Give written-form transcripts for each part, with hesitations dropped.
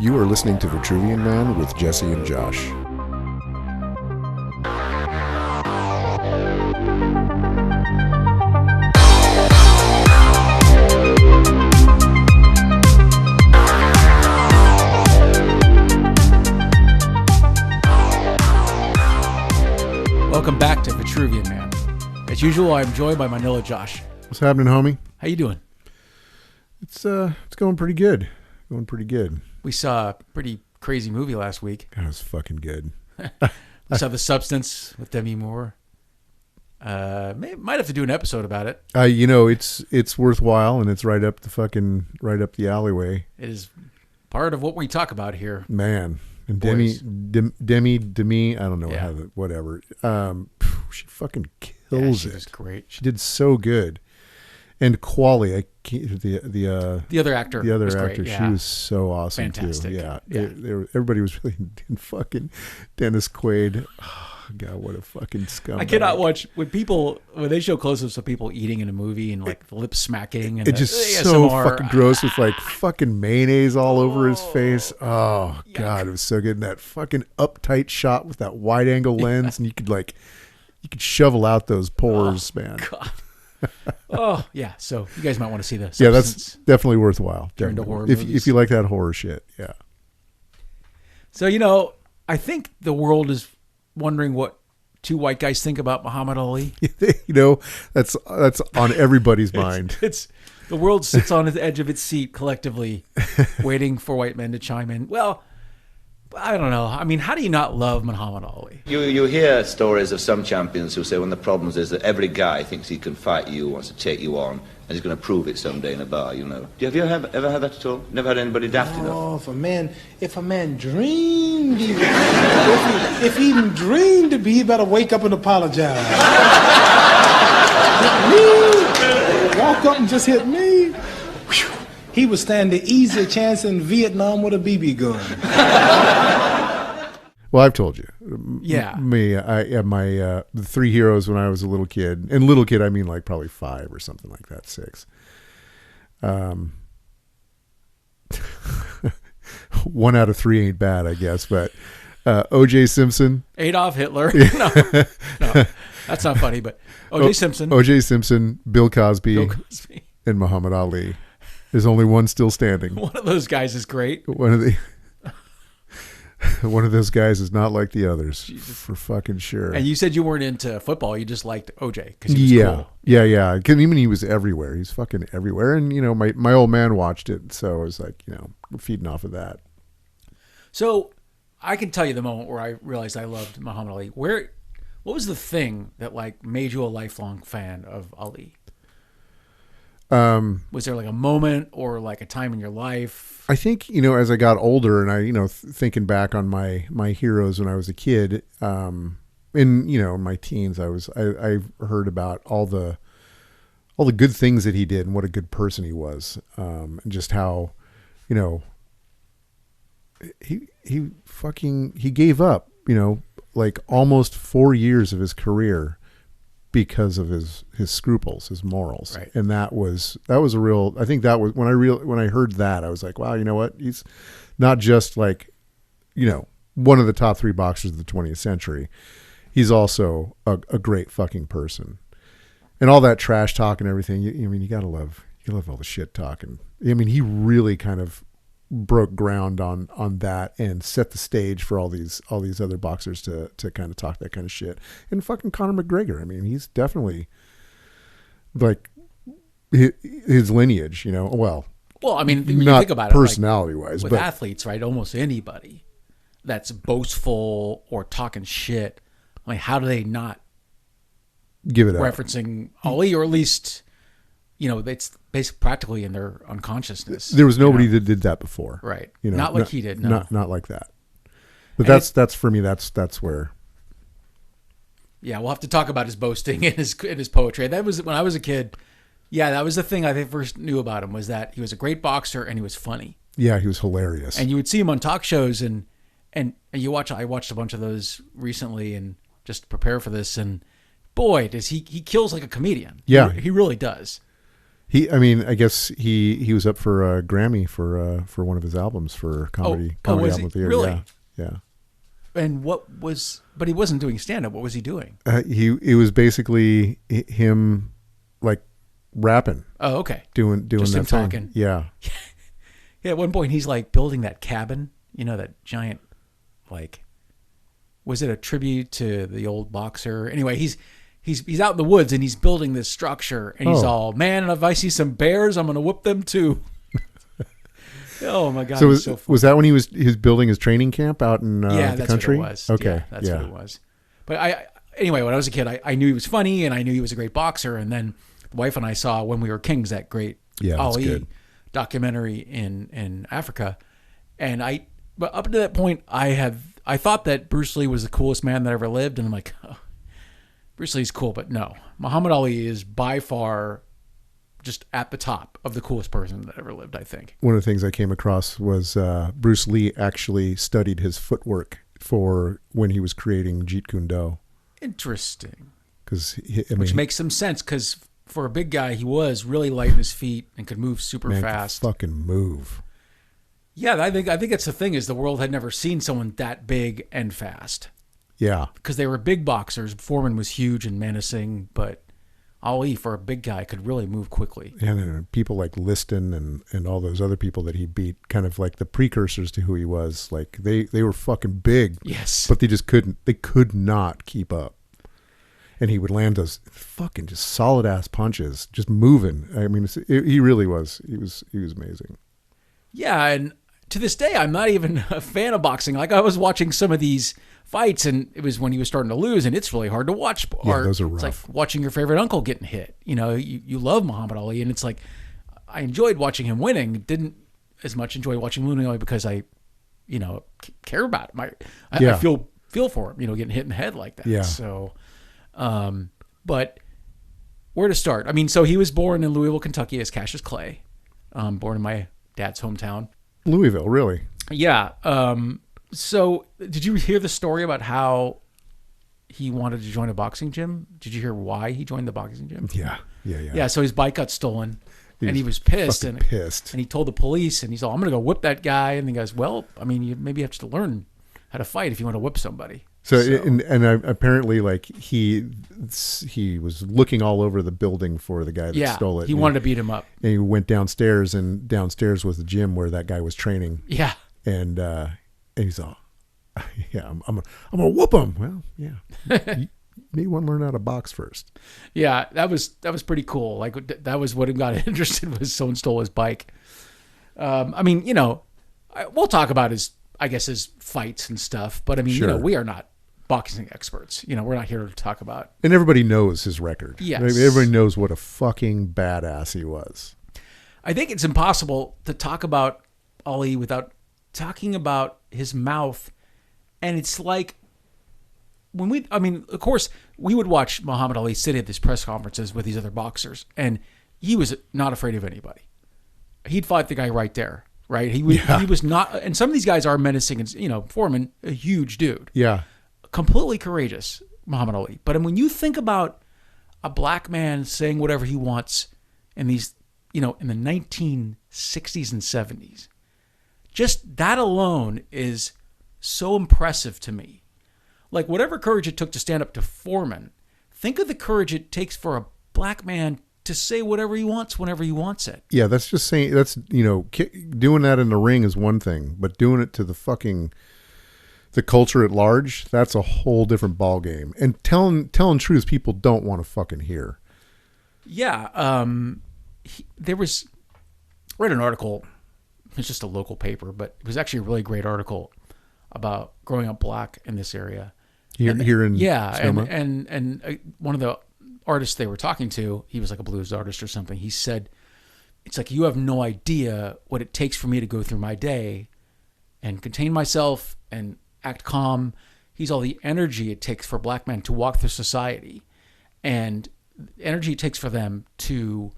You are listening to Vitruvian Man with Jesse and Josh. Welcome back to Vitruvian Man. As usual, I'm joined by Manila Josh. What's happening, homie? How you doing? It's going pretty good. Going pretty good. We saw a pretty crazy movie last week. God, it was fucking good. We saw The Substance with Demi Moore. Might have to do an episode about it. It's worthwhile, and it's right up the alleyway. It is part of what we talk about here. Man, and Boys. Demi, I don't know Yeah. whatever. She fucking kills She it. was great. She did so good. And Quali, The other actor. the other was actor, great. she was so awesome Fantastic. too. Yeah, Yeah. Everybody was really fucking Dennis Quaid. Oh, God, what a fucking scumbag! I cannot watch when they show close-ups of people eating in a movie and like the lip smacking and It's just the so ASMR. fucking gross with like fucking mayonnaise all over his face. Oh God, it was so good. And that fucking uptight shot with that wide angle lens, and you could shovel out those pores, man. God. Oh yeah, so you guys might want to see this. Yeah, that's definitely worthwhile. You're into Definitely. horror if movies. you like that horror shit, yeah. So I think the world is wondering what two white guys think about Muhammad Ali. That's on everybody's mind. It's the world sits on the edge of its seat collectively, waiting for white men to chime in. Well, I don't know. I mean, how do you not love Muhammad Ali? You hear stories of some champions who say one of the problems is that every guy thinks he can fight you, wants to take you on, and he's going to prove it someday in a bar, Have you ever had that at all? Never had anybody daft enough? Oh, if a man dreamed, if he even dreamed to be, he better wake up and apologize. Hit me, walk up and just hit me. Whew. He would stand the easier chance in Vietnam with a BB gun. Well, I've told you. Yeah. My the three heroes when I was a little kid. And little kid, I mean like probably 5 or something like that, 6. One out of 3 ain't bad, I guess. But O.J. Simpson. Adolf Hitler. No, that's not funny. But O.J. Simpson. O.J. Simpson, Bill Cosby, Bill Cosby. and Muhammad Ali. There's only one still standing. One of those guys is great. One of those guys is not like the others, for fucking sure. And you said you weren't into football. You just liked OJ because he was cool. Yeah. 'Cause even he was everywhere. He's fucking everywhere. And, my old man watched it. So I was like, feeding off of that. So I can tell you the moment where I realized I loved Muhammad Ali. What was the thing that made you a lifelong fan of Ali? Was there a moment or a time in your life? I think, as I got older and I, thinking back on my heroes when I was a kid, in my teens, I heard about all the good things that he did and what a good person he was. And just how, he gave up, almost 4 years of his career because of his scruples, his morals. Right. And that was a real, I think that was when I heard that, I was like, wow, you know what? He's not just one of the top 3 boxers of the 20th century. He's also a great fucking person. And all that trash talk and everything. You gotta love all the shit talking. I mean, he really kind of broke ground on that and set the stage for all these other boxers to kind of talk that kind of shit. And fucking Conor McGregor, I mean, he's definitely his lineage, well, I mean, when not you think about it, personality wise, with but athletes, right? Almost anybody that's boastful or talking shit, how do they not give it up. referencing Ali, or at least, it's basically practically in their unconsciousness. There was nobody that did that before. Right. Not like he did. No. Not like that. But that's for me. That's where. Yeah, we'll have to talk about his boasting and his poetry. That was when I was a kid. Yeah, that was the thing I first knew about him, was that he was a great boxer and he was funny. Yeah, he was hilarious. And you would see him on talk shows and you watch. I watched a bunch of those recently and just to prepare for this, and boy, does he kills like a comedian. Yeah, he really does. I guess he was up for a Grammy for one of his albums for comedy was album he? of the year. Really? Yeah. And but he wasn't doing stand-up. What was he doing? It was basically him like rapping. Oh, okay. Doing Just that him thing. talking. Yeah. Yeah, at one point he's like building that cabin, that giant, like, was it a tribute to the old boxer? Anyway, he's out in the woods and he's building this structure and he's all, man, and if I see some bears, I'm going to whoop them too. Oh my God. So was that when he was building his training camp out in the country? What it was. Okay. Yeah, that's what it was. But anyway, when I was a kid, I knew he was funny and I knew he was a great boxer. And then the wife and I saw When We Were Kings, that great Ali documentary in Africa. But up to that point, I thought that Bruce Lee was the coolest man that ever lived. And I'm like, oh, Bruce Lee's cool, but no. Muhammad Ali is by far just at the top of the coolest person that ever lived, I think. One of the things I came across was Bruce Lee actually studied his footwork for when he was creating Jeet Kune Do. Interesting. Which makes some sense, because for a big guy, he was really light in his feet and could move super fast. Could fucking move. Yeah, I think that's the thing, is the world had never seen someone that big and fast. Yeah. Because they were big boxers. Foreman was huge and menacing, but Ali, for a big guy, could really move quickly. And people like Liston and all those other people that he beat, kind of like the precursors to who he was. Like they were fucking big. Yes. But they could not keep up. And he would land those fucking just solid ass punches, just moving. I mean, he really was. He was amazing. Yeah, and to this day, I'm not even a fan of boxing. Like, I was watching some of these fights, and it was when he was starting to lose, and it's really hard to watch. Yeah, those are rough. It's like watching your favorite uncle getting hit. You love Muhammad Ali, and it's like, I enjoyed watching him winning. Didn't as much enjoy watching him winning only because I, care about him. I feel for him, getting hit in the head like that. Yeah. So, but where to start? I mean, so he was born in Louisville, Kentucky as Cassius Clay, born in my dad's hometown. Louisville, really? Yeah. So did you hear the story about how he wanted to join a boxing gym? Did you hear why he joined the boxing gym? Yeah. Yeah. So his bike got stolen and he was pissed and he told the police and he's all, I'm going to go whip that guy. And the guy's, well, I mean, you maybe have to learn how to fight if you want to whip somebody. So apparently, like he was looking all over the building for the guy that stole it. He wanted to beat him up. And he went downstairs, and downstairs was the gym where that guy was training. Yeah. And he's all, yeah, I'm gonna whoop him. Well, yeah, you may want to learn how to box first. Yeah, that was pretty cool. Like that was what got interested, was someone stole his bike. I mean, we'll talk about his fights and stuff, but I mean, sure. We are not boxing experts. We're not here to talk about. And everybody knows his record. Yes. I mean, everybody knows what a fucking badass he was. I think it's impossible to talk about Ali without talking about his mouth. And it's like of course, we would watch Muhammad Ali sit at these press conferences with these other boxers, and he was not afraid of anybody. He'd fight the guy right there. Right. He was not. And some of these guys are menacing. And, Foreman, a huge dude. Yeah. Completely courageous, Muhammad Ali. But when you think about a black man saying whatever he wants in these, in the 1960s and 70s, just that alone is so impressive to me. Like, whatever courage it took to stand up to Foreman, think of the courage it takes for a black man to say whatever he wants whenever he wants it. Yeah, that's just saying, that's, doing that in the ring is one thing, but doing it to the culture at large, that's a whole different ball game. And telling truths people don't want to fucking hear. Yeah. I read an article, it's just a local paper, but it was actually a really great article about growing up black in this area. Here in Sonoma? And one of the artist they were talking to, he was like a blues artist or something. He said, it's like, you have no idea what it takes for me to go through my day and contain myself and act calm. He's all the energy it takes for black men to walk through society, and the energy it takes for them to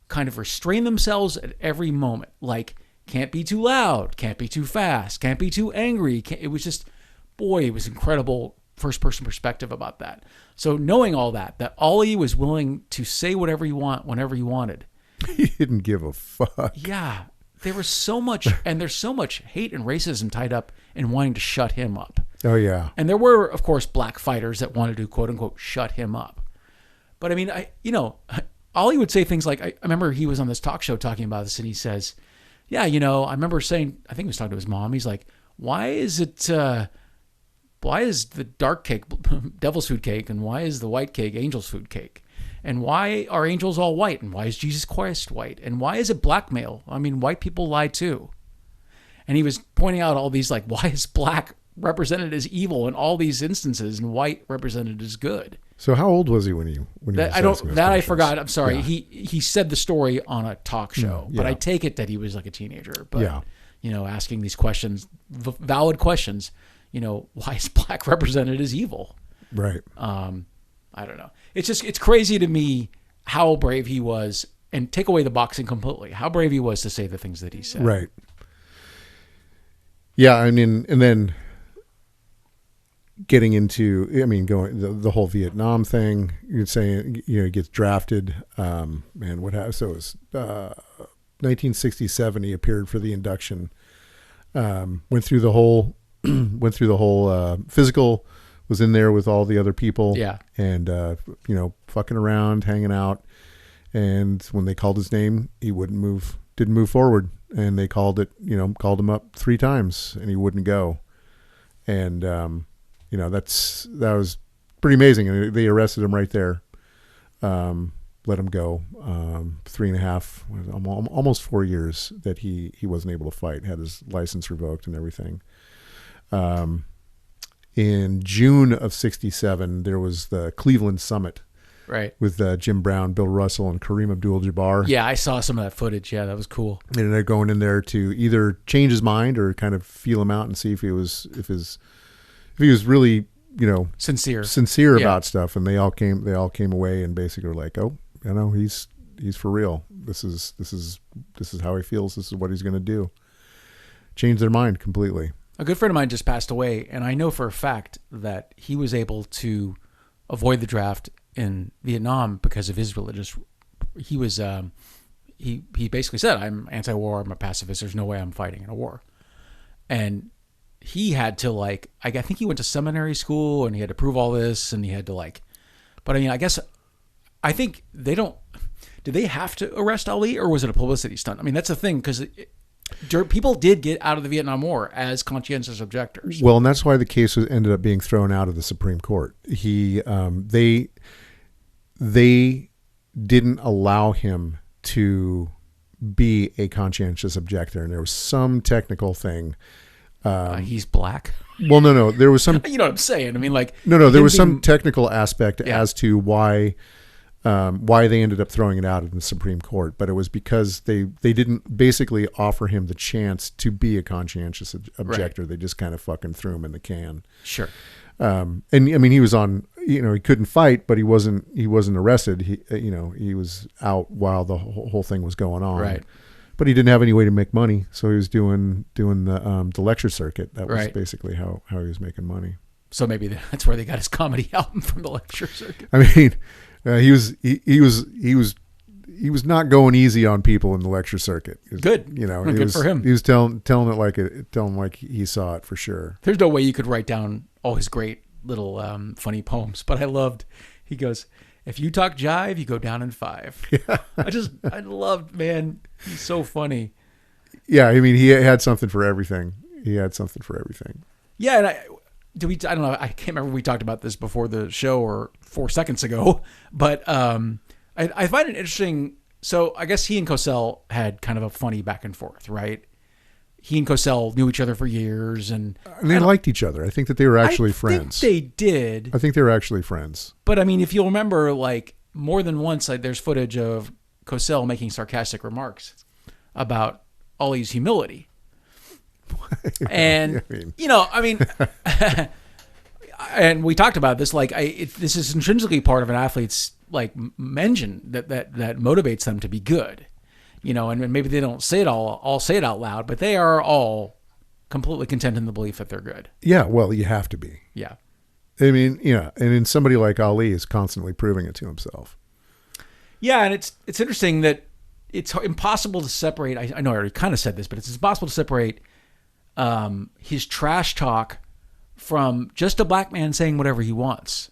kind of restrain themselves at every moment. Like, can't be too loud, can't be too fast, can't be too angry. It was just, boy, it was incredible first-person perspective about that. So knowing all that Ali was willing to say whatever he want whenever he wanted. He didn't give a fuck. Yeah. There was so much, and there's so much hate and racism tied up in wanting to shut him up. Oh, yeah. And there were, of course, black fighters that wanted to, quote unquote, shut him up. But I mean, Ollie would say things like, I remember he was on this talk show talking about this, and he says, yeah, I remember saying, I think he was talking to his mom. He's like, why is the dark cake devil's food cake, and why is the white cake angel's food cake? And why are angels all white? And why is Jesus Christ white? And why is it blackmail? I mean, white people lie too. And he was pointing out all these, like, why is black represented as evil in all these instances and white represented as good? So how old was he when he was asking those I questions? forgot. I'm sorry. Yeah. He said the story on a talk show, but I take it that he was like a teenager. But asking these questions, valid questions. Why is black represented as evil? Right. I don't know. It's crazy to me how brave he was, and take away the boxing completely, how brave he was to say the things that he said. Right. Yeah, I mean, and then getting into, going the whole Vietnam thing. You're saying, he gets drafted. What happened? So it was 1967. He appeared for the induction. Went through the whole physical. Was in there with all the other people. Yeah. And fucking around, hanging out. And when they called his name, he didn't move forward. And they called him up 3 times, and he wouldn't go. And that was pretty amazing. And they arrested him right there. Let him go. 3.5, almost 4 years that he wasn't able to fight. Had his license revoked and everything. In June of '67, there was the Cleveland Summit, right, with Jim Brown, Bill Russell, and Kareem Abdul-Jabbar. Yeah, I saw some of that footage. Yeah, that was cool. And they're going in there to either change his mind or kind of feel him out and see if he was really sincere about stuff. And they all came away and basically were like, oh, he's for real. This is how he feels. This is what he's going to do. Change their mind completely. A good friend of mine just passed away, and I know for a fact that he was able to avoid the draft in Vietnam because of his religious. He was he basically said, "I'm anti-war. I'm a pacifist. There's no way I'm fighting in a war." And he had to I think he went to seminary school, and he had to prove all this, and he had to But I think they don't. Did they have to arrest Ali, or was it a publicity stunt? I mean, that's the thing, because people did get out of the Vietnam War as conscientious objectors. Well, and that's why the case ended up being thrown out of the Supreme Court. They didn't allow him to be a conscientious objector, and there was some technical thing. He's black. Well, no, there was some. You know what I'm saying? I mean, no, there was some technical aspect as to why they ended up throwing it out in the Supreme Court, but it was because they didn't basically offer him the chance to be a conscientious objector. Right. They just kind of fucking threw him in the can. Sure. And I mean, he was on, he couldn't fight, but he wasn't arrested. He was out while the whole thing was going on. Right. But he didn't have any way to make money, so he was doing the lecture circuit. That was right. basically how he was making money. So maybe that's where they got his comedy album, from the lecture circuit. I mean, he was not going easy on people in the lecture circuit. Good, good for him. He was telling like he saw it for sure. There's no way you could write down all his great little funny poems, but he goes, if you talk jive, you go down in 5. Yeah. I loved, man. He's so funny. Yeah, I mean, he had something for everything. Yeah, and I don't know. I can't remember if we talked about this before the show or 4 seconds ago, but I find it interesting. So I guess he and Cosell had kind of a funny back and forth, right? He and Cosell knew each other for years, and they liked each other. I think that they were actually friends. They did. I think they were actually friends. But I mean, if you'll remember, more than once, there's footage of Cosell making sarcastic remarks about Ollie's humility. And and we talked about this. This is intrinsically part of an athlete's engine that motivates them to be good. And maybe they don't say it all say it out loud, but they are all completely content in the belief that they're good. Yeah, well, you have to be. Yeah. I mean, and then somebody like Ali is constantly proving it to himself. Yeah, and it's interesting that it's impossible to separate. I know I already kind of said this, but it's impossible to separate his trash talk from just a black man saying whatever he wants.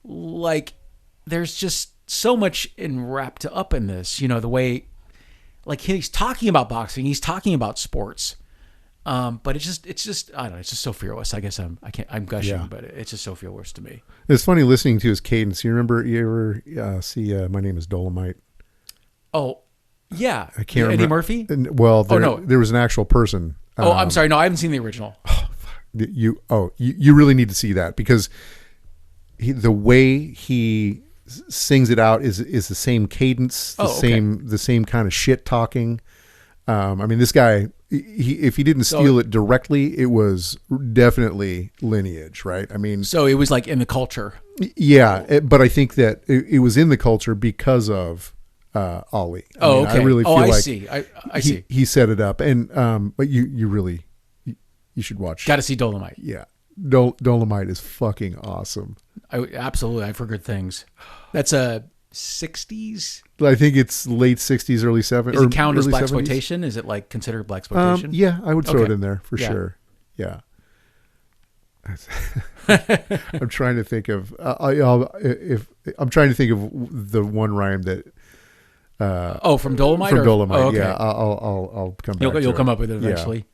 Like, there's just so much wrapped up in this, the way, like, he's talking about boxing, he's talking about sports, but it's just I don't know, it's just so fearless. I guess I'm gushing, but it's just so fearless to me. It's funny listening to his cadence. You ever see My Name is Dolomite? Oh, yeah. I can't remember. Eddie Murphy? Well, there was an actual person. I'm sorry. No, I haven't seen the original. You really need to see that, because the way he sings it out is the same cadence, the same kind of shit talking. I mean, this guy, if he didn't steal it directly, it was definitely lineage, right? I mean, so it was like in the culture. Yeah, but I think that it was in the culture because of Ali. Okay. I really feel like see. I see. He set it up, and but you really you should watch. Got to see Dolomite. Yeah, Dolomite is fucking awesome. Absolutely, I've heard good things. That's a 60s. I think it's late 60s, early 70s. Does it count as black 70s? Exploitation? Is it like considered black exploitation? Yeah, I would throw it in there for sure. Yeah. I'm trying to think of I'm trying to think of the one rhyme that. From Dolomite. From Dolomite. Oh, okay. Yeah, I'll come back. You'll come up with it eventually.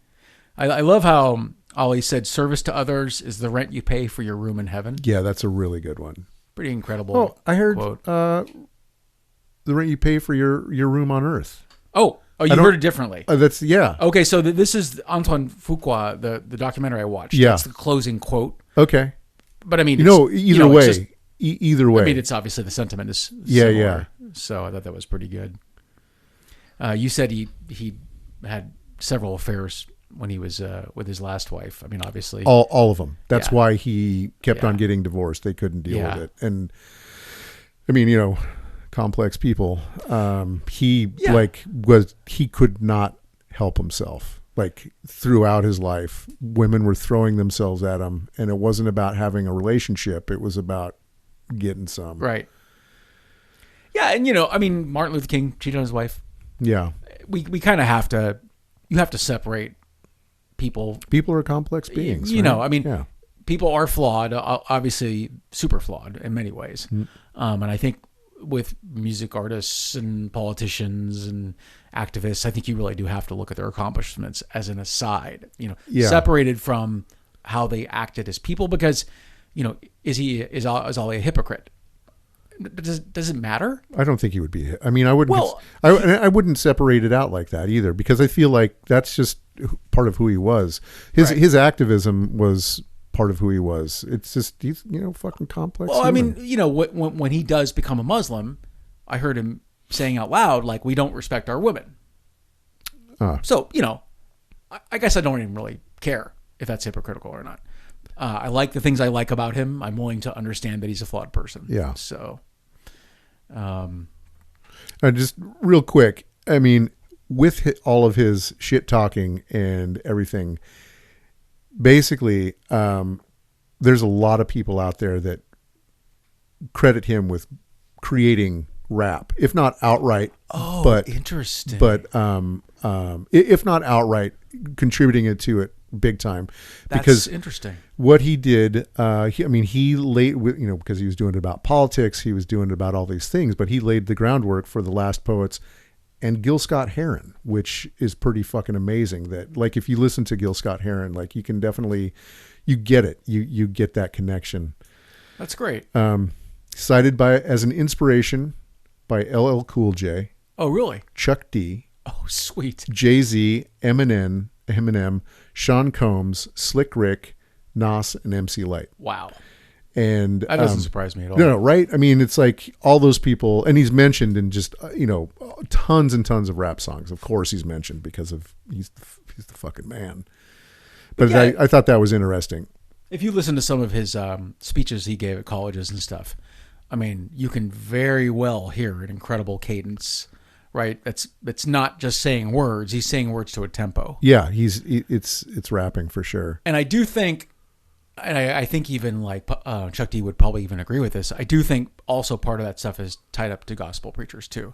Yeah. I love how Ali said, "Service to others is the rent you pay for your room in heaven." Yeah, that's a really good one. Pretty incredible. Oh, I heard quote. The rent you pay for your room on Earth. Oh, you heard it differently. That's Okay, so this is Antoine Fuqua, the documentary I watched. Yeah, that's the closing quote. Okay, but I mean, either way. Either way, I mean, it's obviously the sentiment is similar, yeah. So I thought that was pretty good. You said he had several affairs when he was with his last wife. I mean, obviously, all of them. That's why he kept on getting divorced. They couldn't deal with it, and I mean, complex people. He could not help himself. Like, throughout his life, women were throwing themselves at him, and it wasn't about having a relationship. It was about getting some. Right. Yeah, and I mean, Martin Luther King cheated on his wife. Yeah. We kind of have to. You have to separate people. People are complex beings. I mean, people are flawed. Obviously, super flawed in many ways. And I think with music artists and politicians and activists, I think you really do have to look at their accomplishments as an aside. Separated from how they acted as people, because is Ali a hypocrite? Does it matter? I don't think he would be. I mean, I wouldn't. Well, I wouldn't separate it out like that either, because I feel like that's just part of who he was. His activism was part of who he was. It's just he's fucking complex. Well, human. I mean, when he does become a Muslim, I heard him saying out loud, like, we don't respect our women. So I guess I don't even really care if that's hypocritical or not. I like the things I like about him. I'm willing to understand that he's a flawed person. Yeah. So, just real quick, I mean, with all of his shit talking and everything, basically, there's a lot of people out there that credit him with creating rap, if not outright. Oh, but interesting. But if not outright, contributing it to it big time. Because that's interesting. What he did, he laid, because he was doing it about politics, he was doing it about all these things, but he laid the groundwork for The Last Poets and Gil Scott-Heron, which is pretty fucking amazing. That, like, if you listen to Gil Scott-Heron, like, you can definitely, you get it. You get that connection. That's great. Cited as an inspiration by LL Cool J. Oh, really? Chuck D. Oh, sweet. Jay-Z, Eminem, Sean Combs, Slick Rick, Nas, and MC Lyte. Wow. And that doesn't surprise me at all. No, right? I mean, it's like all those people, and he's mentioned in just tons and tons of rap songs. Of course, he's mentioned because of he's the fucking man. But yeah, I thought that was interesting. If you listen to some of his speeches he gave at colleges and stuff, I mean, you can very well hear an incredible cadence. Right, it's not just saying words; he's saying words to a tempo. Yeah, it's rapping for sure. And I do think and I think even like Chuck D would probably even agree with this. I do think also part of that stuff is tied up to gospel preachers too.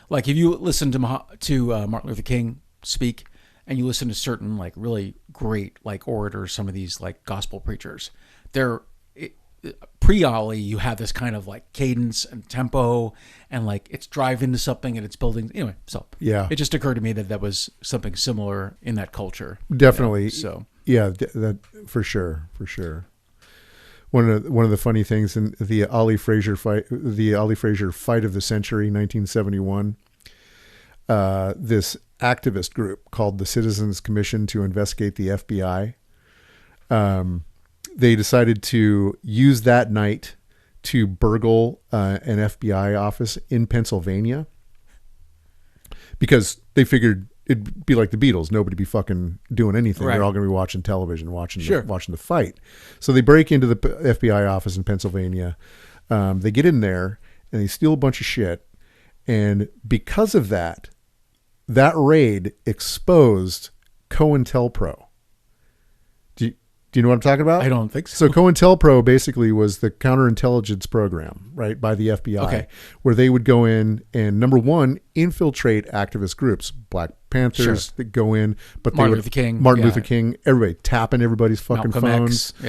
Like if you listen to Martin Luther King speak, and you listen to certain like really great like orators, some of these like gospel preachers, they're pre-Ollie, you have this kind of like cadence and tempo, and like it's drive into something and it's building. Anyway, so Yeah. it just occurred to me that was something similar in that culture. Definitely. So Yeah, that for sure. One of the funny things in the Ollie Frazier fight of the century, 1971, this activist group called the Citizens Commission to investigate the FBI. They decided to use that night to burgle an FBI office in Pennsylvania because they figured it'd be like the Beatles. Nobody'd be fucking doing anything. Right. They're all going to be watching television, watching Sure. the fight. So they break into the FBI office in Pennsylvania. They get in there and they steal a bunch of shit. And because of that raid exposed COINTELPRO. Do you know what I'm talking about? I don't think so. So COINTELPRO basically was the counterintelligence program, right, by the FBI, Okay. where they would go in and, number one, infiltrate activist groups, Black Panthers that go in, but Martin they would, Luther King, Martin yeah. Luther King, everybody tapping everybody's fucking Malcolm phones. X,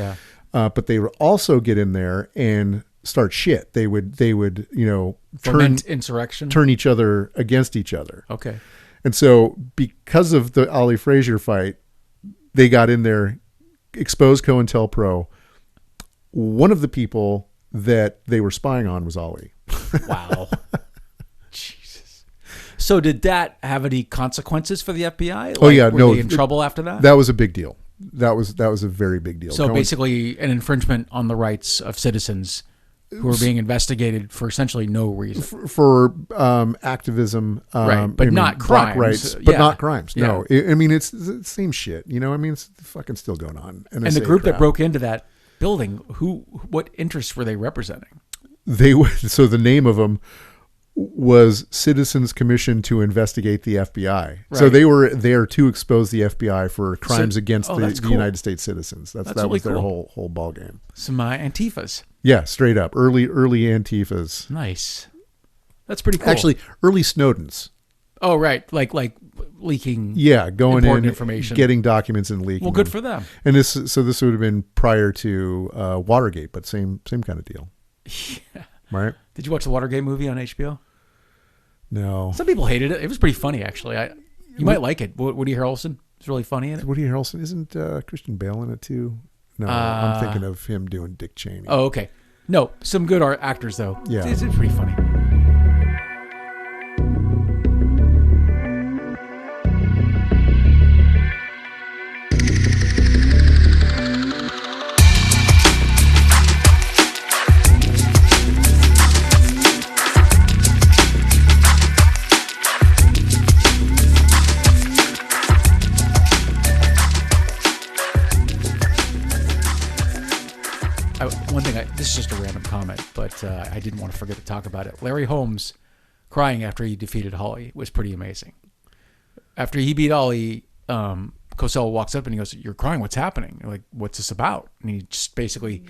yeah. But they would also get in there and start shit. They would Foment insurrection. turn each other against each other. Okay. And so because of the Ollie Frazier fight, they got in there, exposed COINTELPRO. One of the people that they were spying on was Ollie. Wow. Jesus. So did that have any consequences for the FBI? Oh, yeah, were no, they in trouble after that? That was a big deal. That was a very big deal. So basically an infringement on the rights of citizens who are being investigated for essentially no reason. for activism, Right, but not black crimes. rights, but Yeah. not crimes. Yeah. No, I mean it's the same shit. You know, I mean it's fucking still going on. And the group that broke into that building, what interests were they representing? So the name of them was Citizens Commission to Investigate the FBI. So Right. they were there to expose the FBI for crimes against that's the cool. United States citizens. That really was their cool. whole ball game. Some Antifas. Yeah, straight up early Antifas. Nice. That's pretty cool. Actually, early Snowdens. Oh, right. Like leaking. Yeah, going Important in, information. getting documents and leaking. Well, good them. for them. And this would have been prior to Watergate, but same kind of deal. Yeah. Right? Did you watch the Watergate movie on HBO? No. Some people hated it. It was pretty funny, actually. You might like it. Woody Harrelson is really funny in it. Woody Harrelson, isn't Christian Bale in it too? No, I'm thinking of him doing Dick Cheney. Oh, okay. No, some good actors though. Yeah. It's pretty funny. This is just a random comment, but I didn't want to forget to talk about it. Larry Holmes crying after he defeated Holly was pretty amazing. After he beat Ollie, Cosell walks up and he goes, "You're crying. What's happening?" You're like, "What's this about?" And he just basically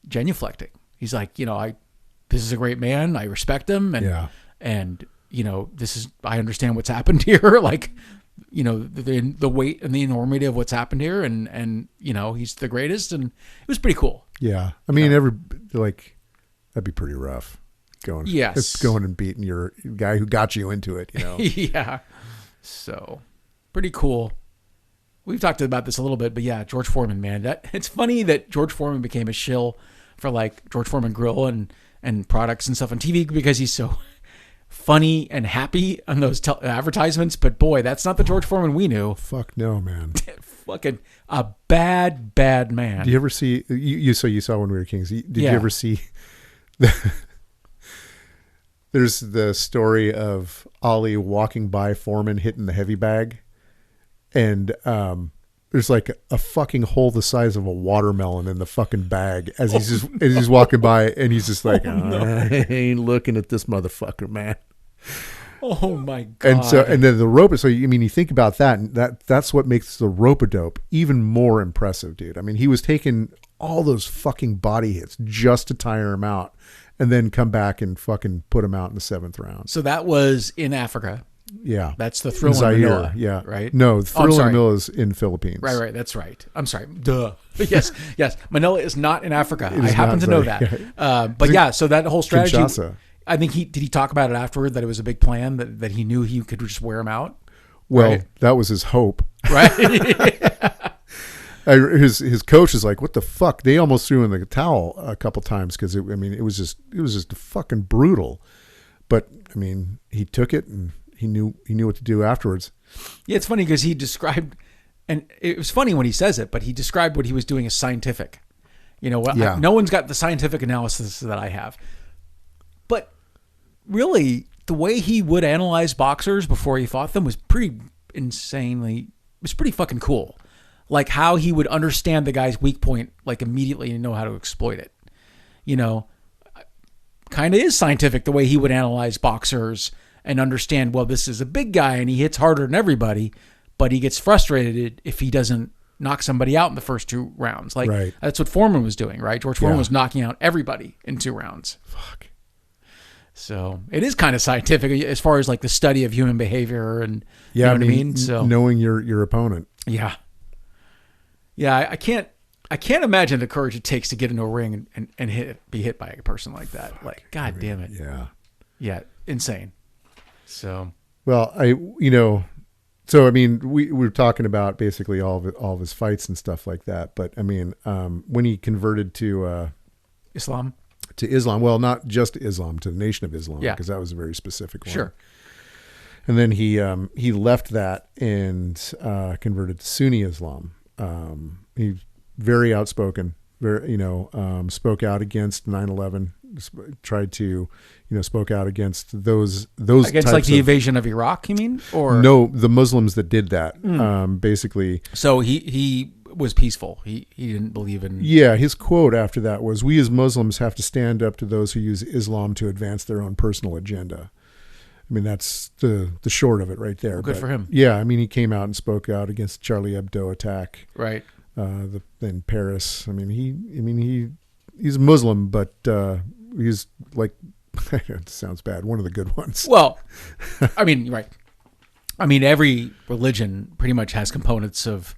genuflecting. He's like, this is a great man. I respect him, and I understand what's happened here. Like, the weight and the enormity of what's happened here, and he's the greatest, and it was pretty cool. Yeah, I mean, that'd be pretty rough. Going and beating your guy who got you into it. Yeah. So, pretty cool. We've talked about this a little bit, but yeah, George Foreman, man, it's funny that George Foreman became a shill for like George Foreman Grill and products and stuff on TV because he's so funny and happy on those advertisements. But boy, that's not the George Foreman we knew. Fuck no, man. Fucking a bad man. Do you ever see you saw When We Were Kings? Did you ever see there's the story of Ollie walking by Foreman hitting the heavy bag, and there's like a fucking hole the size of a watermelon in the fucking bag as he's walking by, and he's just like, I ain't looking at this motherfucker, man. Oh my God. And then the rope. So you think about that, and that's what makes the rope-a-dope even more impressive, dude. I mean, he was taking all those fucking body hits just to tire him out, and then come back and fucking put him out in the 7th round. So that was in Africa. Yeah. That's the Thrill in Zaire, Manila. yeah. Right? No, Thrill in Manila is in Philippines. Right. That's right. I'm sorry. Duh. Yes. Manila is not in Africa. I is happen not to know Zaire. that. But yeah, so that whole strategy. Kinshasa. I think did he talk about it afterward that it was a big plan that he knew he could just wear him out? Well, right? that was his hope. Right. His coach is like, what the fuck? They almost threw in the towel a couple times because it was just fucking brutal. But I mean, he took it and he knew what to do afterwards. Yeah, it's funny because he described, and it was funny when he says it, but he described what he was doing as scientific. You know, no one's got the scientific analysis that I have. But really, the way he would analyze boxers before he fought them was pretty fucking cool. Like how he would understand the guy's weak point, like immediately and know how to exploit it. You know, kind of is scientific the way he would analyze boxers and understand, well, this is a big guy and he hits harder than everybody, but he gets frustrated if he doesn't knock somebody out in the first 2 rounds. Like that's what Foreman was doing, right? George Foreman was knocking out everybody in 2 rounds. Fuck. So it is kind of scientific as far as like the study of human behavior and you know what I mean? So knowing your opponent. Yeah. Yeah. I can't imagine the courage it takes to get into a ring and be hit by a person like that. Like, God damn it. Yeah. Yeah. Insane. So, well, so I mean, we were talking about basically all of his fights and stuff like that. But I mean, when he converted to Islam, well, not just Islam, to the Nation of Islam, because that was a very specific one. Sure. And then he left that and converted to Sunni Islam. He's very outspoken, spoke out against 9/11, tried to, spoke out against those against like the invasion of Iraq, you mean? Or no, the Muslims that did that, basically. So he was peaceful. He didn't believe in. Yeah, his quote after that was, "We as Muslims have to stand up to those who use Islam to advance their own personal agenda." I mean, that's the short of it right there. Well, good for him. Yeah, I mean, he came out and spoke out against the Charlie Hebdo attack. Right. In Paris. I mean, he's Muslim, but he's like, it sounds bad, one of the good ones. Well, I mean, right. I mean, every religion pretty much has components of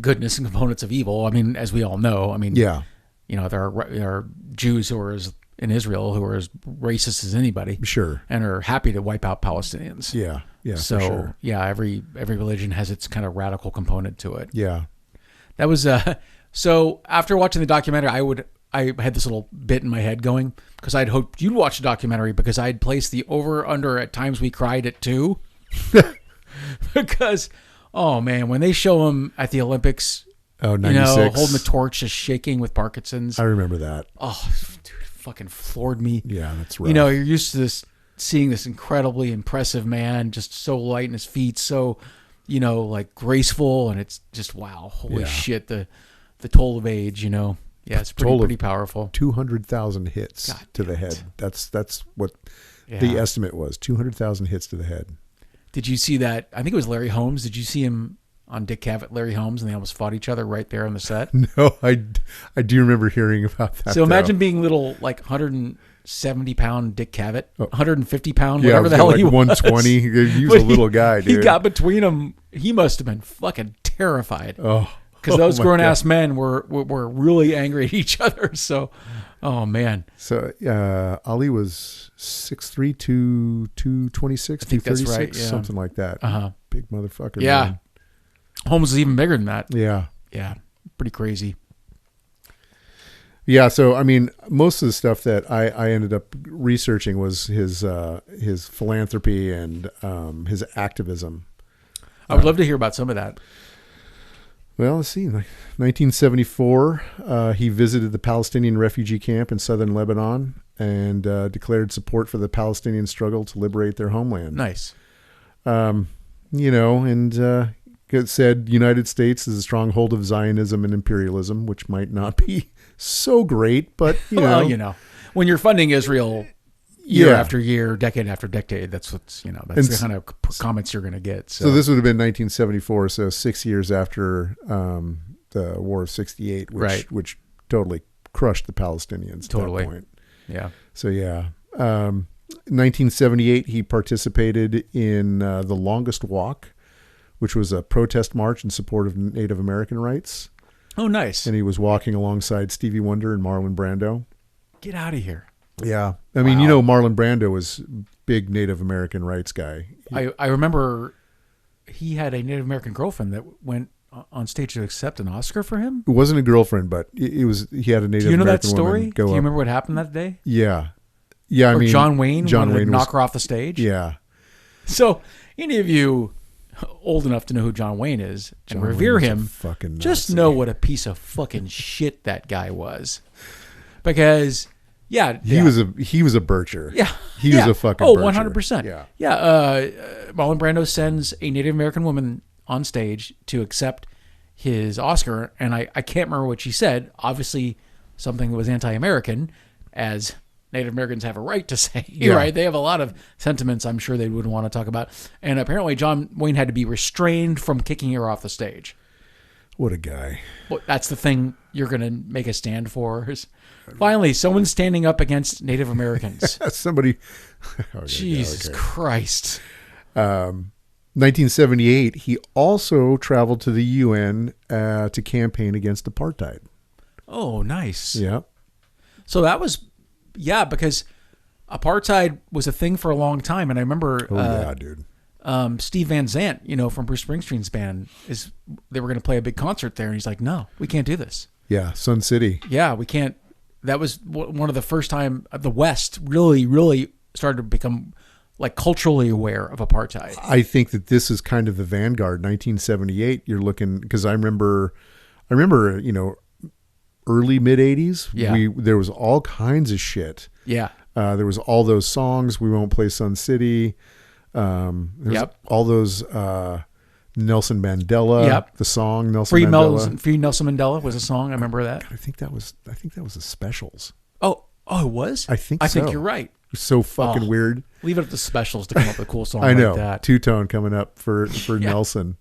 goodness and components of evil. I mean, as we all know. I mean, there are Jews who are in Israel who are as racist as anybody. Sure. And are happy to wipe out Palestinians. Yeah. Yeah. So, for sure. Yeah, every religion has its kind of radical component to it. Yeah. That was so after watching the documentary, I had this little bit in my head going because I'd hoped you'd watch the documentary because I'd placed the over under at times we cried at 2 because oh man, when they show him at the Olympics, 96. Holding the torch, just shaking with Parkinson's. I remember that. Oh, dude, it fucking floored me. Yeah, that's right. You're used to seeing this incredibly impressive man, just so light in his feet, so like graceful, and it's just wow, holy shit, the toll of age, Yeah, it's pretty powerful. 200,000 hits to the head. That's what the estimate was. 200,000 hits to the head. Did you see that? I think it was Larry Holmes. Did you see him on Dick Cavett, Larry Holmes, and they almost fought each other right there on the set? No, I do remember hearing about that. So imagine being little, like 170-pound Dick Cavett, 150-pound, whatever the hell he was. 120. He was a little guy, dude. He got between them. He must have been fucking terrified. Oh, because those grown-ass men were really angry at each other. So, oh, man. So Ali was 6'3", 226, I think that's right, yeah. Something like that. Uh-huh. Big motherfucker. Yeah. Man. Holmes is even bigger than that. Yeah. Yeah. Pretty crazy. Yeah, so I mean, most of the stuff that I ended up researching was his philanthropy and his activism. I would love to hear about some of that. Well, let's see. 1974, he visited the Palestinian refugee camp in southern Lebanon and declared support for the Palestinian struggle to liberate their homeland. Nice. It said United States is a stronghold of Zionism and imperialism, which might not be so great, but when you're funding Israel year after year, decade after decade, that's what's that's the kind of comments you're going to get. So this would have been 1974, so 6 years after the War of '68, which totally crushed the Palestinians Totally. at that point. Yeah. So yeah. 1978, he participated in the Longest Walk, which was a protest march in support of Native American rights. Oh, nice. And he was walking alongside Stevie Wonder and Marlon Brando. Get out of here. Yeah. I mean, you know, Marlon Brando was big Native American rights guy. I remember he had a Native American girlfriend that went on stage to accept an Oscar for him. It wasn't a girlfriend, but he had a Native American woman. Do you know that story? Go Do you up. remember what happened that day? Yeah. Yeah, I Or mean, John Wayne wanted to was- knock her off the stage? Yeah. So, any of you old enough to know who John Wayne is and John revere Wayne was a him, fucking just Nazi. know what a piece of fucking shit that guy was. Because, yeah. He was a bircher. Yeah. He was a fucking Oh, bircher. 100%. Yeah. Yeah. Marlon Brando sends a Native American woman on stage to accept his Oscar, and I can't remember what she said. Obviously, something that was anti-American, as Native Americans have a right to say, right? They have a lot of sentiments I'm sure they wouldn't want to talk about. And apparently John Wayne had to be restrained from kicking her off the stage. What a guy. Well, that's the thing you're going to make a stand for. Is finally, someone's standing up against Native Americans. Somebody. Okay, Jesus okay. Christ. 1978, he also traveled to the UN to campaign against apartheid. Oh, nice. Yeah. So that was, because apartheid was a thing for a long time. And I remember Dude. Steve Van Zandt, from Bruce Springsteen's band, they were going to play a big concert there. And he's like, no, we can't do this. Yeah, Sun City. Yeah, we can't. That was one of the first time the West really, really started to become like culturally aware of apartheid. I think that this is kind of the vanguard. 1978, you're looking, because I remember, early mid 80s. Yeah. There was all kinds of shit. Yeah. There was all those songs. We Won't Play Sun City. There's all those Nelson Mandela. Yep. The song Nelson Free Mandela. Nelson Mandela was a song. I remember that. I think that was the Specials. Oh, it was? I think I so. think you're right. So fucking weird. Leave it up to Specials to come up with a cool song I know. like that. Two-tone coming up for Nelson.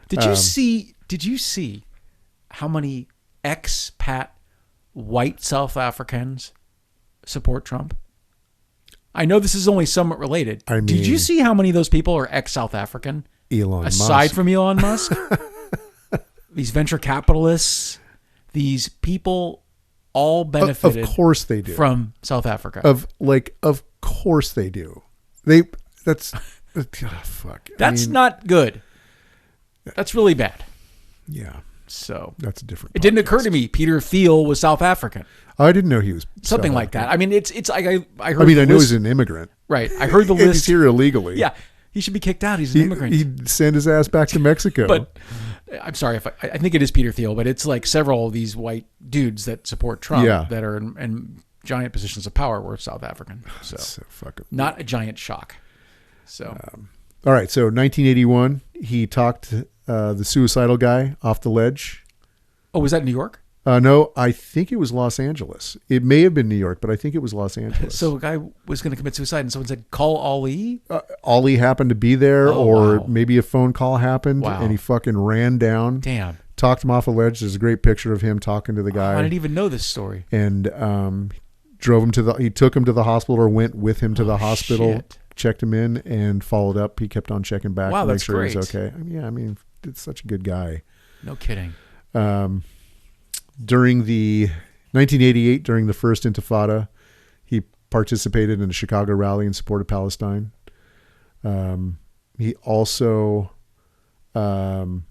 Did you see how many expat white South Africans support Trump? I know this is only somewhat related. Did you see how many of those people are ex-South African? Elon Aside Musk. from Elon Musk? These venture capitalists, these people all benefited Of course they do. from South Africa. Of course they do. That's fuck. That's not good. That's really bad. Yeah. So That's a different. it didn't podcast. occur to me Peter Thiel was South African. I didn't know he was Something South like that. African. I mean, it's like I heard. I know the list- he's an immigrant. right. I heard the And he's list. here illegally. Yeah, he should be kicked out. He's an immigrant. He'd send his ass back to Mexico. But I'm sorry if I think it is Peter Thiel, but it's like several of these white dudes that support Trump that are in giant positions of power were South African. So fucking not a giant shock. So all right. So 1981, he talked the suicidal guy off the ledge. was that New York? No, I think it was Los Angeles. It may have been New York, but I think it was Los Angeles. So a guy was going to commit suicide, and someone said, "Call Ali." Ollie happened to be there, or wow. maybe a phone call happened, Wow. and he fucking ran down. Damn. Talked him off a ledge. There's a great picture of him talking to the guy. I didn't even know this story. And drove him he took him to the hospital, or went with him to the hospital, shit. checked him in, and followed up. He kept on checking back Wow, to make that's sure he was great. okay. I mean, it's such a good guy. No kidding. During the 1988, during the first Intifada, he participated in a Chicago rally in support of Palestine. He also, in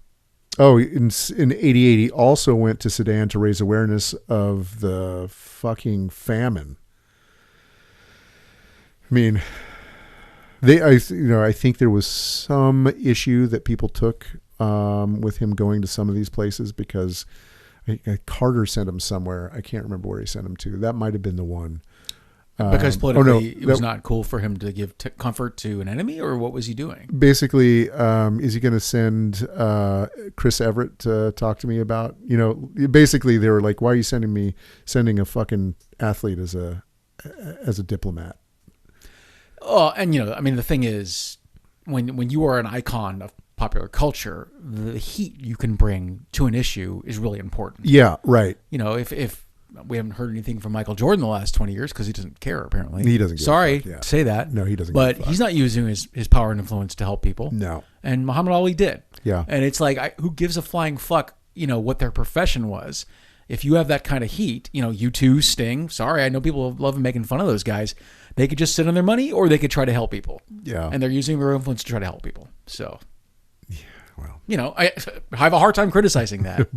88, he also went to Sudan to raise awareness of the fucking famine. I mean, I think there was some issue that people took with him going to some of these places, because Carter sent him somewhere. I can't remember where he sent him to. That might have been the one. Because politically, it was not cool for him to give comfort to an enemy, or what was he doing? Basically, is he going to send Chris Everett to talk to me about? Basically, they were like, "Why are you sending a fucking athlete as a diplomat?" Oh, and I mean, the thing is, when you are an icon of popular culture, the heat you can bring to an issue is really important. Yeah, right. You know, if we haven't heard anything from Michael Jordan the last 20 years because he doesn't care, apparently. He doesn't give a Sorry fuck, yeah. to say that. No, he doesn't But give a fuck. he's not using his power and influence to help people. No. And Muhammad Ali did. Yeah. And it's like, who gives a flying fuck, you know, what their profession was? If you have that kind of heat, you know, U2, Sting, sorry, I know people love making fun of those guys. They could just sit on their money or they could try to help people. Yeah. And they're using their influence to try to help people. So, Well, you know, I have a hard time criticizing that.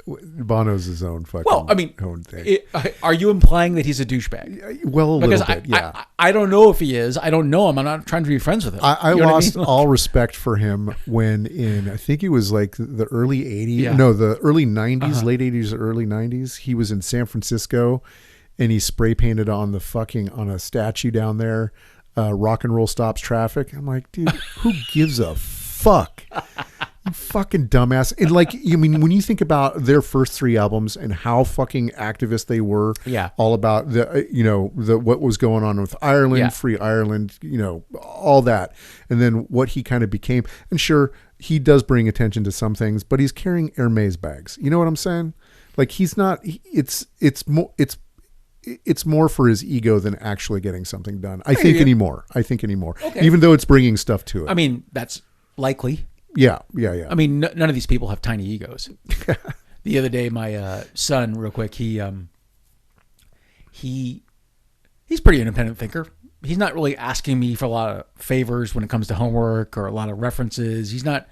Bono's his own fucking Well, I mean, own thing. Are you implying that he's a douchebag? Well, a Because little bit, yeah. I don't know if he is. I don't know him. I'm not trying to be friends with him. I You know what lost mean? all respect for him when I think it was like the early 80s. Yeah. No, the early 90s, late 80s, early 90s. He was in San Francisco and he spray painted on a statue down there, rock and roll stops traffic. I'm like, dude, who gives a fuck? You fucking dumbass. And like, I mean, when you think about their first 3 albums and how fucking activist they were, Yeah. all about what was going on with Ireland, Yeah. Free Ireland, all that. And then what he kind of became. And sure, he does bring attention to some things, but he's carrying Hermes bags. You know what I'm saying? Like he's not, it's more for his ego than actually getting something done. I think anymore. Okay. Even though it's bringing stuff to it. I mean, that's likely. Yeah. I mean, none of these people have tiny egos. The other day, my son, real quick, he's pretty independent thinker. He's not really asking me for a lot of favors when it comes to homework or a lot of references. He's not,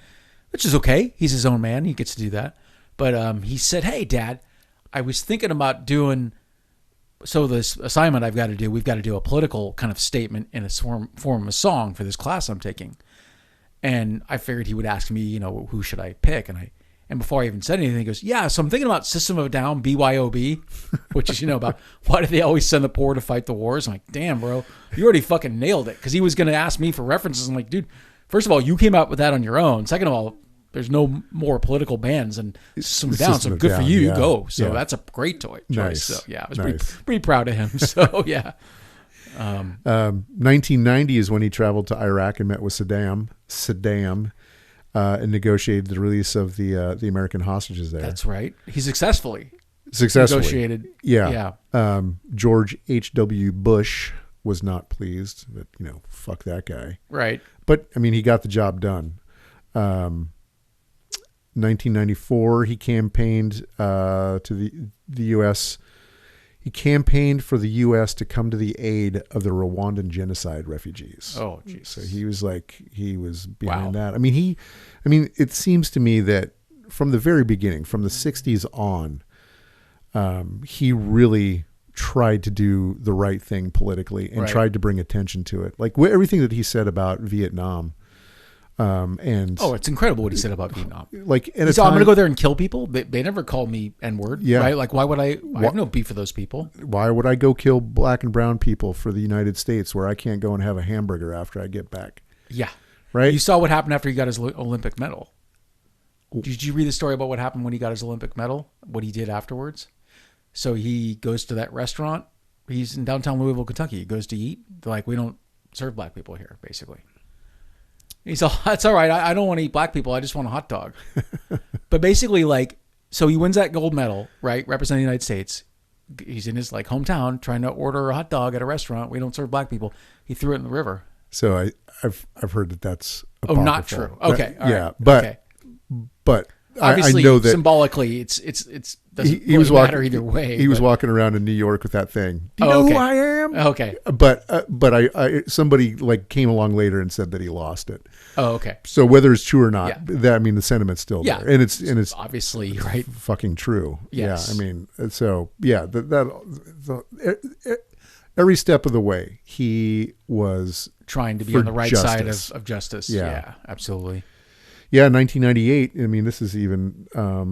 which is okay. He's his own man. He gets to do that. But he said, "Hey, Dad, I was thinking about doing." So this assignment we've got to do a political kind of statement in a form of a song for this class I'm taking. And I figured he would ask me, who should I pick? And before I even said anything, he goes, yeah, so I'm thinking about System of a Down, BYOB, which is, about why do they always send the poor to fight the wars? I'm like, damn, bro, you already fucking nailed it. Because he was going to ask me for references. I'm like, dude, first of all, you came out with that on your own. Second of all, there's no more political bands than System of a Down, so good for you, yeah. go. So Yeah. that's a great choice. Nice. So yeah, I was Nice. pretty proud of him. So yeah. 1990 is when he traveled to Iraq and met with Saddam, and negotiated the release of the American hostages there. That's right. He successfully Negotiated. Yeah. George H.W. Bush was not pleased, but fuck that guy. Right. But I mean, he got the job done. 1994, he campaigned to the U.S. He campaigned for the U.S. to come to the aid of the Rwandan genocide refugees. Oh, jeez. So he was behind Wow. that. I mean, it seems to me that from the very beginning, from the 60s on, he really tried to do the right thing politically and Right. tried to bring attention to it. Like everything that he said about Vietnam. And it's incredible what he said about Vietnam. like, I'm going to go there and kill people. They never called me N-word. Yeah. Right? Like, why would I have no beef for those people. Why would I go kill black and brown people for the United States where I can't go and have a hamburger after I get back? Yeah. Right. You saw what happened after he got his Olympic medal. Did you read the story about what happened when he got his Olympic medal? What he did afterwards? So he goes to that restaurant. He's in downtown Louisville, Kentucky. He goes to eat. They're like, we don't serve black people here, basically. He's all, that's all right. I don't want to eat black people. I just want a hot dog. But basically, so he wins that gold medal, right? Representing the United States. He's in his hometown trying to order a hot dog at a restaurant. We don't serve black people. He threw it in the river. So I've heard that that's apocryphal. Not true. Okay. All right. Okay. But obviously, I know that symbolically, it's doesn't he was matter walking either way. He was walking around in New York with that thing. Do you know who I am? Okay. But I somebody came along later and said that he lost it. Oh, okay. So whether it's true or not, Yeah. the sentiment's still there, and it's obviously right. fucking true. Yes. Yeah. I mean, so yeah, every step of the way he was Trying to be for on the right justice. side of justice. Yeah. Yeah, absolutely. Yeah, 1998. I mean, this is even a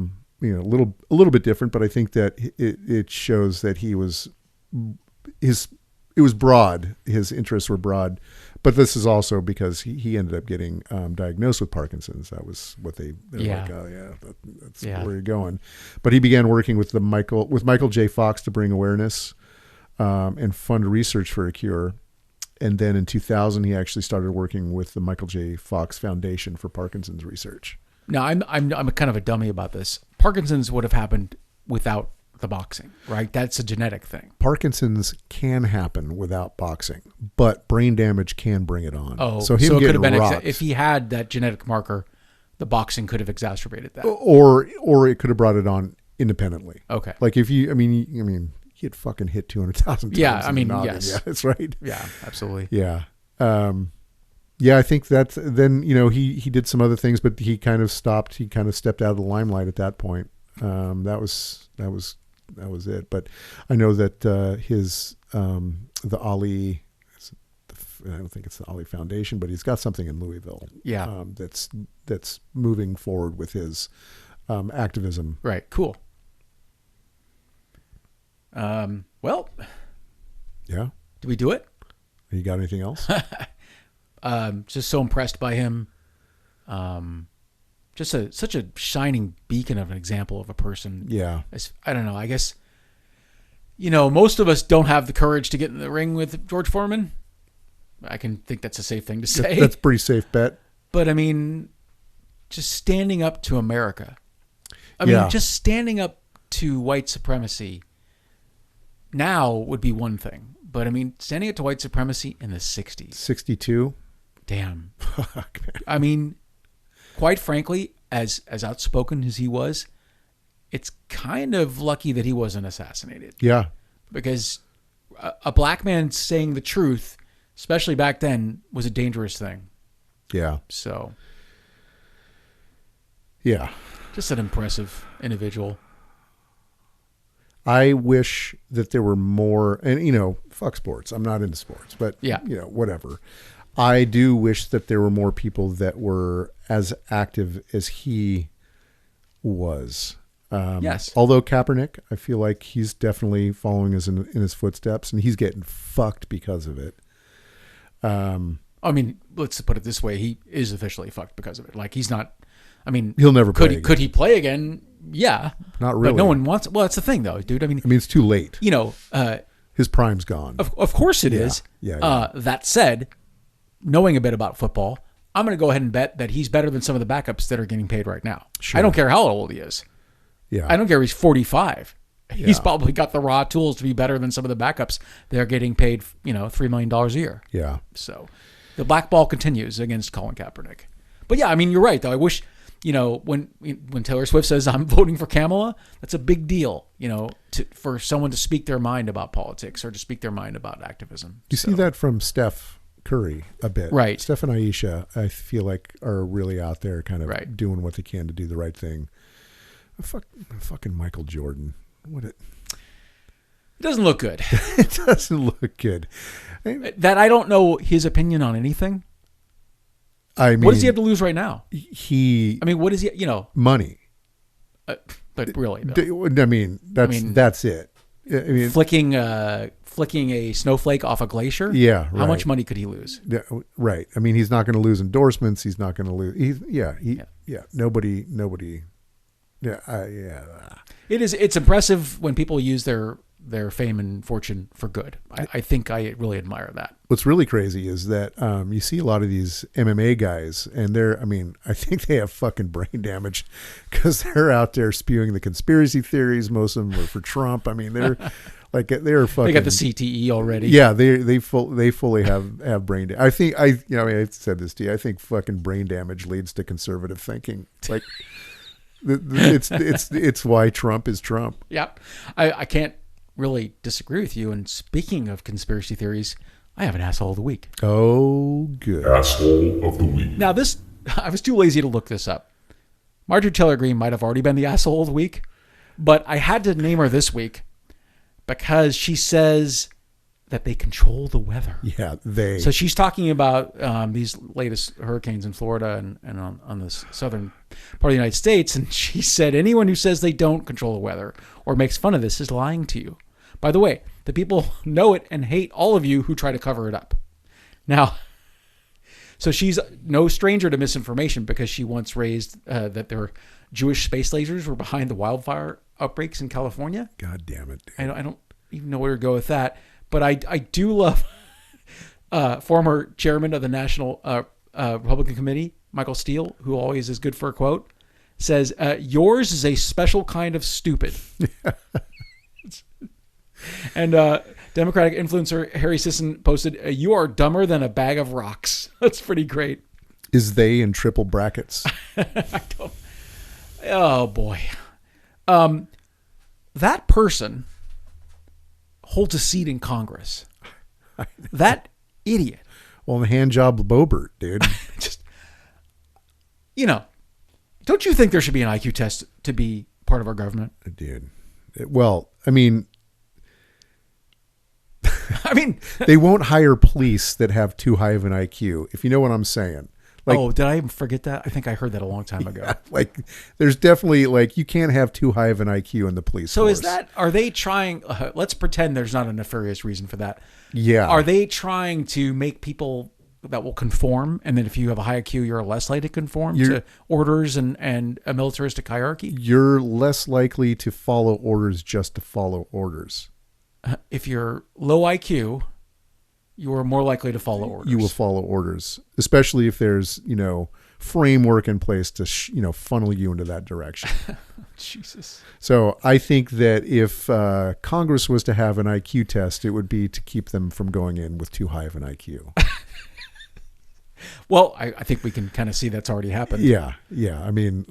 little bit different, but I think that it shows that it was broad. His interests were broad, but this is also because he ended up getting diagnosed with Parkinson's. That was what they're like. Oh yeah, that's where you're going. But he began working with Michael J. Fox to bring awareness and fund research for a cure. And then in 2000, he actually started working with the Michael J. Fox Foundation for Parkinson's research. Now, I'm kind of a dummy about this. Parkinson's would have happened without the boxing, right? That's a genetic thing. Parkinson's can happen without boxing, but brain damage can bring it on. Oh, so him it could getting have been rocked, if he had that genetic marker, the boxing could have exacerbated that. or it could have brought it on independently. Okay. Like if you, I mean, he had fucking hit 200,000 times. Yeah, I in the mean, noggin. yes. Yeah, that's right. Yeah, absolutely. Yeah. Yeah, I think that's, then, he did some other things, but he kind of stopped. He kind of stepped out of the limelight at that point. That was it. But I know that the Ali, I don't think it's the Ali Foundation, but he's got something in Louisville. Yeah. That's moving forward with his activism. Right. Cool. Well, Yeah. do we do it? You got anything else? Just so impressed by him. Just such a shining beacon of an example of a person. Yeah. I don't know. I guess, most of us don't have the courage to get in the ring with George Foreman. I can think that's a safe thing to say. That's a pretty safe bet. But I mean, just standing up to America. I mean, just standing up to white supremacy now would be one thing. But I mean, standing up to white supremacy in the 60s. 62. Damn. Fuck, man. I mean, quite frankly, as outspoken as he was, it's kind of lucky that he wasn't assassinated. Yeah. Because a black man saying the truth, especially back then, was a dangerous thing. Yeah. So, Yeah. just an impressive individual. I wish that there were more, and fuck sports. I'm not into sports, but Yeah. Whatever. I do wish that there were more people that were as active as he was. Yes. Although Kaepernick, I feel like he's definitely following in his footsteps, and he's getting fucked because of it. I mean, let's put it this way: he is officially fucked because of it. Like he's not. I mean, He'll never play again. Could he play again? Yeah, Not really. But no one wants. Well, that's the thing, though, dude. I mean, it's too late. His prime's gone. Of course it is. Yeah. That said, knowing a bit about football, I'm going to go ahead and bet that he's better than some of the backups that are getting paid right now. Sure. I don't care how old he is. Yeah. I don't care if he's 45. Yeah. He's probably got the raw tools to be better than some of the backups. They're getting paid, $3 million a year. Yeah. So the black ball continues against Colin Kaepernick. But yeah, I mean, you're right, though. I wish, when Taylor Swift says I'm voting for Kamala, that's a big deal, for someone to speak their mind about politics or to speak their mind about activism. You see that from Steph Curry a bit. Right. Steph and Aisha, I feel like, are really out there kind of doing what they can to do the right thing. Fucking Michael Jordan. It doesn't look good. It doesn't look good. That I don't know his opinion on anything. I mean, what does he have to lose right now? What is he? Money. But really, that's it. I mean, flicking a snowflake off a glacier. Yeah. Right. How much money could he lose? Yeah, right. I mean, he's not going to lose endorsements. He's not going to lose. Nobody. It's impressive when people use their fame and fortune for good. I think I really admire that. What's really crazy is that you see a lot of these MMA guys, and I think they have fucking brain damage because they're out there spewing the conspiracy theories. Most of them are for Trump. I mean, they're fucking. They got the CTE already. Yeah, they fully have brain damage. I think I said this to you. I think fucking brain damage leads to conservative thinking. Like. It's why Trump is Trump. Yep. I can't really disagree with you. And speaking of conspiracy theories, I have an asshole of the week. Oh, good. Asshole of the week. Now I was too lazy to look this up. Marjorie Taylor Greene might have already been the asshole of the week, but I had to name her this week because she says that they control the weather. Yeah, So she's talking about these latest hurricanes in Florida and on the southern part of the United States. And she said, anyone who says they don't control the weather or makes fun of this is lying to you. By the way, the people know it and hate all of you who try to cover it up. Now, so she's no stranger to misinformation because she once raised that their Jewish space lasers were behind the wildfire outbreaks in California. God damn it. I don't even know where to go with that. But I do love former chairman of the National Republican Committee, Michael Steele, who always is good for a quote, says, yours is a special kind of stupid. And Democratic influencer Harry Sisson posted, you are dumber than a bag of rocks. That's pretty great. Is they in triple brackets? I don't. Oh, boy. That person holds a seat in Congress. That idiot. Well, the hand job Bobert, dude. Just, don't you think there should be an IQ test to be part of our government? Dude. Well, I mean, they won't hire police that have too high of an IQ, if you know what I'm saying. Did I even forget that? I think I heard that a long time ago. Yeah, there's definitely you can't have too high of an IQ in the police force. Are they trying, let's pretend there's not a nefarious reason for that. Yeah. Are they trying to make people that will conform, and then if you have a high IQ, you're less likely to conform to orders and a militaristic hierarchy? You're less likely to follow orders just to follow orders. If you're low IQ, you are more likely to follow orders. You will follow orders, especially if there's, framework in place to, funnel you into that direction. Jesus. So I think that if Congress was to have an IQ test, it would be to keep them from going in with too high of an IQ. Well, I think we can kind of see that's already happened. Yeah. Yeah. I mean,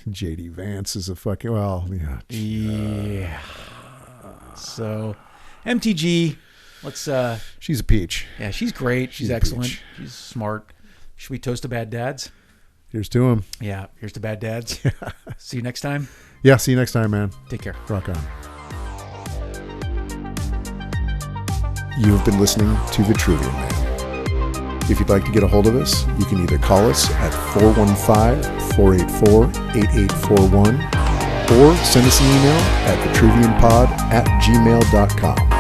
JD Vance is a fucking, yeah. So MTG, let's, she's a peach. Yeah, she's great. She's excellent. Peach. She's smart. Should we toast to bad dads? Here's to him. Yeah. Here's to bad dads. See you next time. Yeah. See you next time, man. Take care. Rock on. You have been listening to The Trivia Man. If you'd like to get a hold of us, you can either call us at 415-484-8841 or send us an email at thetrivianpod@gmail.com.